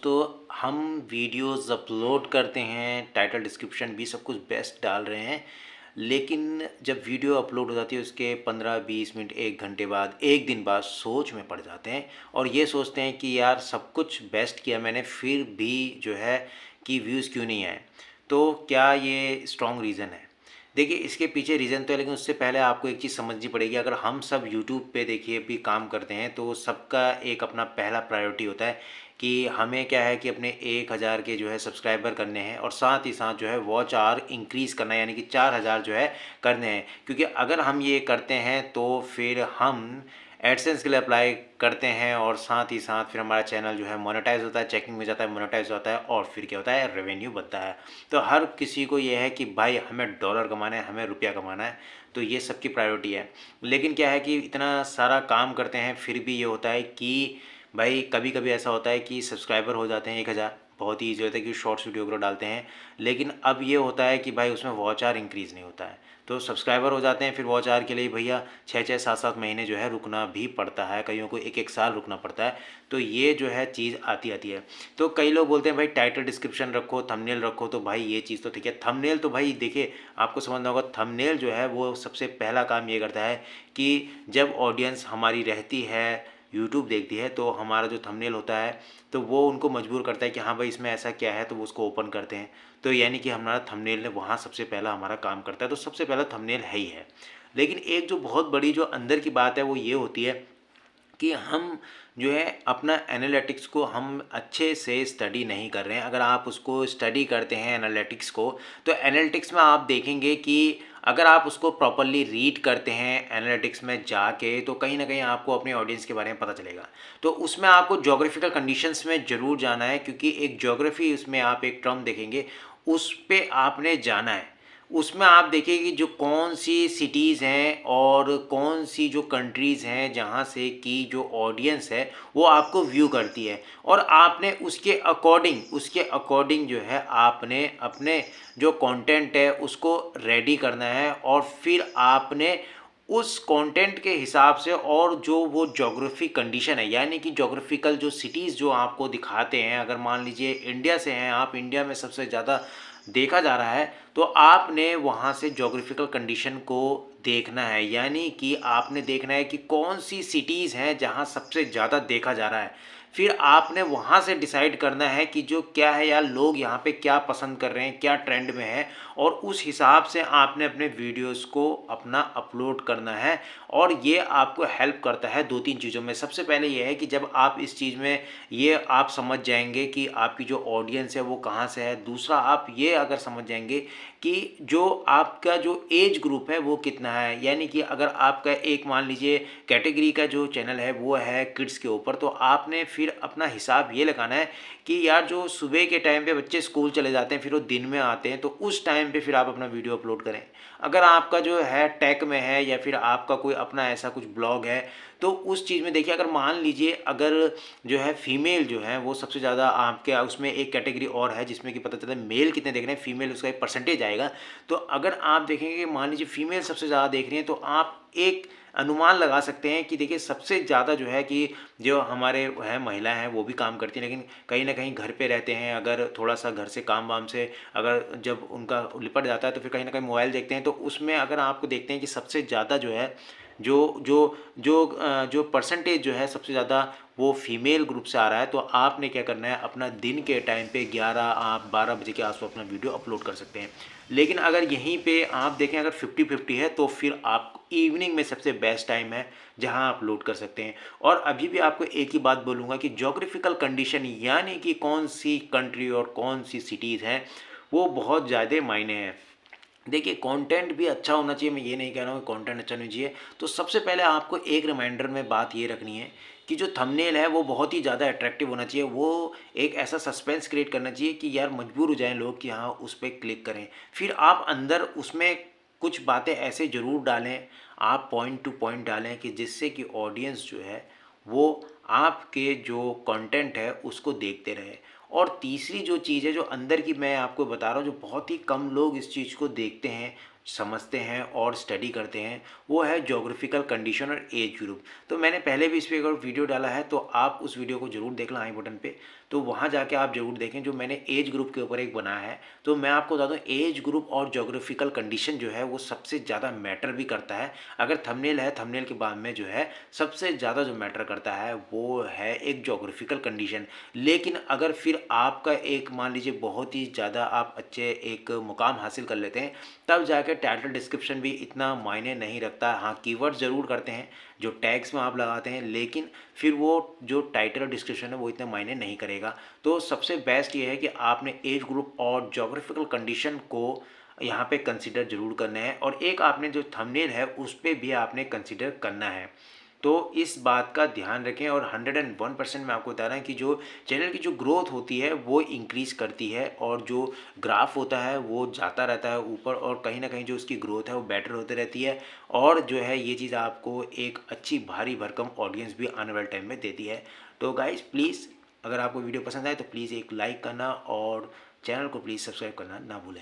दोस्तों, हम videos upload करते हैं, टाइटल डिस्क्रिप्शन भी सब कुछ बेस्ट डाल रहे हैं। लेकिन जब वीडियो अपलोड हो जाती है उसके 15-20 मिनट 1 घंटे बाद 1 दिन बाद सोच में पड़ जाते हैं और ये सोचते हैं कि यार सब कुछ बेस्ट किया मैंने, फिर भी जो है कि व्यूज़ क्यों नहीं आए। तो क्या ये स्ट्रॉन्ग रीज़न है? देखिए, इसके पीछे रीज़न तो है, लेकिन उससे पहले आपको एक चीज़ समझनी पड़ेगी। अगर हम सब यूट्यूब पे देखिए भी काम करते हैं तो सबका एक अपना पहला प्रायोरिटी होता है कि हमें क्या है कि अपने 1000 के जो है सब्सक्राइबर करने हैं और साथ ही साथ जो है वॉच आवर इंक्रीज़ करना है, यानी कि 4000 जो है करने हैं। क्योंकि अगर हम ये करते हैं तो फिर हम एडसेंस के लिए अप्लाई करते हैं और साथ ही साथ फिर हमारा चैनल जो है मोनेटाइज होता है, चेकिंग में जाता है, मोनेटाइज होता है और फिर क्या होता है, रेवेन्यू बनता है। तो हर किसी को ये है कि भाई हमें डॉलर कमाना है, हमें रुपया कमाना है, तो ये सबकी प्रायोरिटी है। लेकिन क्या है कि इतना सारा काम करते हैं फिर भी ये होता है कि भाई कभी कभी ऐसा होता है कि सब्सक्राइबर हो जाते हैं 1000, बहुत ही ईजी होता है कि शॉर्ट्स वीडियो वगैरह डालते हैं। लेकिन अब ये होता है कि भाई उसमें वॉच आवर इंक्रीज़ नहीं होता है, तो सब्सक्राइबर हो जाते हैं, फिर वॉच आवर के लिए भैया 6-6 7-7 महीने जो है रुकना भी पड़ता है, कईयों को 1-1 साल रुकना पड़ता है। तो ये जो है चीज़ आती आती है। तो कई लोग बोलते हैं भाई टाइटल डिस्क्रिप्शन रखो, थंबनेल रखो, तो भाई ये चीज़ तो ठीक है। थंबनेल तो भाई देखिए, आपको समझना होगा, थंबनेल जो है वो सबसे पहला काम ये करता है कि जब ऑडियंस हमारी रहती है, यूट्यूब देखती है, तो हमारा जो थंबनेल होता है तो वो उनको मजबूर करता है कि हाँ भाई इसमें ऐसा क्या है, तो वो उसको ओपन करते हैं। तो यानी कि हमारा थंबनेल ने वहाँ सबसे पहला हमारा काम करता है, तो सबसे पहला थंबनेल है ही है। लेकिन एक जो बहुत बड़ी जो अंदर की बात है वो ये होती है कि हम जो है अपना एनालिटिक्स को हम अच्छे से स्टडी नहीं कर रहे हैं। अगर आप उसको स्टडी करते हैं एनालिटिक्स को, तो एनालिटिक्स में आप देखेंगे कि अगर आप उसको प्रॉपरली रीड करते हैं एनालिटिक्स में जाके, तो कहीं ना कहीं आपको अपने ऑडियंस के बारे में पता चलेगा। तो उसमें आपको जोग्राफिकल कंडीशंस में ज़रूर जाना है, क्योंकि एक जोग्राफी, उसमें आप एक टर्म देखेंगे, उस पर आपने जाना है। उसमें आप देखिए कि जो कौन सी सिटीज़ हैं और कौन सी जो कंट्रीज़ हैं जहाँ से कि जो ऑडियंस है वो आपको व्यू करती है, और आपने उसके अकॉर्डिंग जो है आपने अपने जो कंटेंट है उसको रेडी करना है। और फिर आपने उस कंटेंट के हिसाब से, और जो वो जोग्राफी कंडीशन है, यानी कि जोग्राफिकल जो सिटीज़ जो आपको दिखाते हैं, अगर मान लीजिए इंडिया से हैं आप, इंडिया में सबसे ज़्यादा देखा जा रहा है, तो आपने वहाँ से जोग्राफिकल कंडीशन को देखना है। यानी कि आपने देखना है कि कौन सी सिटीज़ हैं जहाँ सबसे ज़्यादा देखा जा रहा है। फिर आपने वहाँ से डिसाइड करना है कि जो क्या है यार, लोग यहाँ पे क्या पसंद कर रहे हैं, क्या ट्रेंड में है, और उस हिसाब से आपने अपने वीडियोस को अपना अपलोड करना है। और ये आपको हेल्प करता है 2-3 चीज़ों में। सबसे पहले ये है कि जब आप इस चीज़ में ये आप समझ जाएंगे कि आपकी जो ऑडियंस है वो कहाँ से है। दूसरा, आप ये अगर समझ जाएंगे कि जो आपका जो एज ग्रुप है वो कितना है, यानी कि अगर आपका एक मान लीजिए कैटेगरी का जो चैनल है वो है किड्स के ऊपर, तो आपने फिर अपना हिसाब ये लगाना है कि यार जो सुबह के टाइम पे बच्चे स्कूल चले जाते हैं, फिर वो दिन में आते हैं, तो उस टाइम पे फिर आप अपना वीडियो अपलोड करें। अगर आपका जो है टेक में है या फिर आपका कोई अपना ऐसा कुछ ब्लॉग है, तो उस चीज़ में देखिए, अगर मान लीजिए अगर जो है फीमेल जो है वो सबसे ज़्यादा आपके, उसमें एक कैटेगरी और है जिसमें कि पता चलता है मेल कितने देख रहे हैं, फीमेल उसका एक परसेंटेज आएगा। तो अगर आप देखेंगे कि मान लीजिए फीमेल सबसे ज़्यादा देख रही हैं, तो आप एक अनुमान लगा सकते हैं कि देखिए सबसे ज़्यादा जो है कि जो हमारे हैं महिलाएं हैं वो भी काम करती हैं, लेकिन कहीं ना कहीं घर पे रहते हैं। अगर थोड़ा सा घर से काम वाम से अगर जब उनका लिपट जाता है तो फिर कहीं ना कहीं मोबाइल देखते हैं। तो उसमें अगर आपको देखते हैं कि सबसे ज़्यादा जो है जो जो जो परसेंटेज जो है सबसे ज़्यादा वो फीमेल ग्रुप से आ रहा है, तो आपने क्या करना है, अपना दिन के टाइम पे 11 आप 12 बजे के आसपास अपना वीडियो अपलोड कर सकते हैं। लेकिन अगर यहीं पे आप देखें अगर 50-50 है, तो फिर आप इवनिंग में सबसे बेस्ट टाइम है जहां अपलोड कर सकते हैं। और अभी भी आपको एक ही बात बोलूँगा कि जोग्राफिकल कंडीशन, यानी कि कौन सी कंट्री और कौन सी सिटीज़ हैं, वो बहुत ज़्यादा मायने हैं। देखिए, कंटेंट भी अच्छा होना चाहिए, मैं ये नहीं कह रहा हूँ कि कंटेंट अच्छा नहीं चाहिए। तो सबसे पहले आपको एक रिमाइंडर में बात ये रखनी है कि जो थंबनेल है वो बहुत ही ज़्यादा अट्रैक्टिव होना चाहिए। वो एक ऐसा सस्पेंस क्रिएट करना चाहिए कि यार मजबूर हो जाएं लोग कि हाँ उस पर क्लिक करें। फिर आप अंदर उसमें कुछ बातें ऐसे ज़रूर डालें, आप पॉइंट टू पॉइंट डालें कि जिससे कि ऑडियंस जो है वो आपके जो कंटेंट है उसको देखते रहे। और तीसरी जो चीज़ है जो अंदर की मैं आपको बता रहा हूँ, जो बहुत ही कम लोग इस चीज़ को देखते हैं, समझते हैं और स्टडी करते हैं, वो है ज्योग्राफिकल कंडीशन और एज ग्रुप। तो मैंने पहले भी इस पर एक वीडियो डाला है, तो आप उस वीडियो को जरूर देखना आई बटन पे, तो वहाँ जाके आप जरूर देखें जो मैंने एज ग्रुप के ऊपर एक बनाया है। तो मैं आपको बता दूँ, एज ग्रुप और ज्योग्राफिकल कंडीशन जो है वो सबसे ज़्यादा मैटर भी करता है। अगर थंबनेल है, थंबनेल के बाद में जो है सबसे ज़्यादा जो मैटर करता है वो है एक ज्योग्राफिकल कंडीशन। लेकिन अगर फिर आपका एक मान लीजिए बहुत ही ज़्यादा आप अच्छे एक मुकाम हासिल कर लेते हैं, तब जाके टाइटल डिस्क्रिप्शन भी इतना मायने नहीं रखता। हाँ, कीवर्ड ज़रूर करते हैं जो टैग्स में आप लगाते हैं, लेकिन फिर वो जो टाइटल और डिस्क्रिप्शन है वो इतना मायने नहीं करेगा। तो सबसे बेस्ट ये है कि आपने एज ग्रुप और ज्योग्राफिकल कंडीशन को यहाँ पे कंसिडर जरूर करना है, और एक आपने जो थंबनेल है उस पर भी आपने कंसिडर करना है। तो इस बात का ध्यान रखें, और 101% मैं आपको बता रहा हूँ कि जो चैनल की जो ग्रोथ होती है वो इंक्रीज़ करती है, और जो ग्राफ होता है वो जाता रहता है ऊपर, और कहीं ना कहीं जो उसकी ग्रोथ है वो बेटर होती रहती है। और जो है ये चीज़ आपको एक अच्छी भारी भरकम ऑडियंस भी आने वाले टाइम में देती है। तो गाइज़ प्लीज़, अगर आपको वीडियो पसंद आए तो प्लीज़ एक लाइक करना और चैनल को प्लीज़ सब्सक्राइब करना ना भूलें।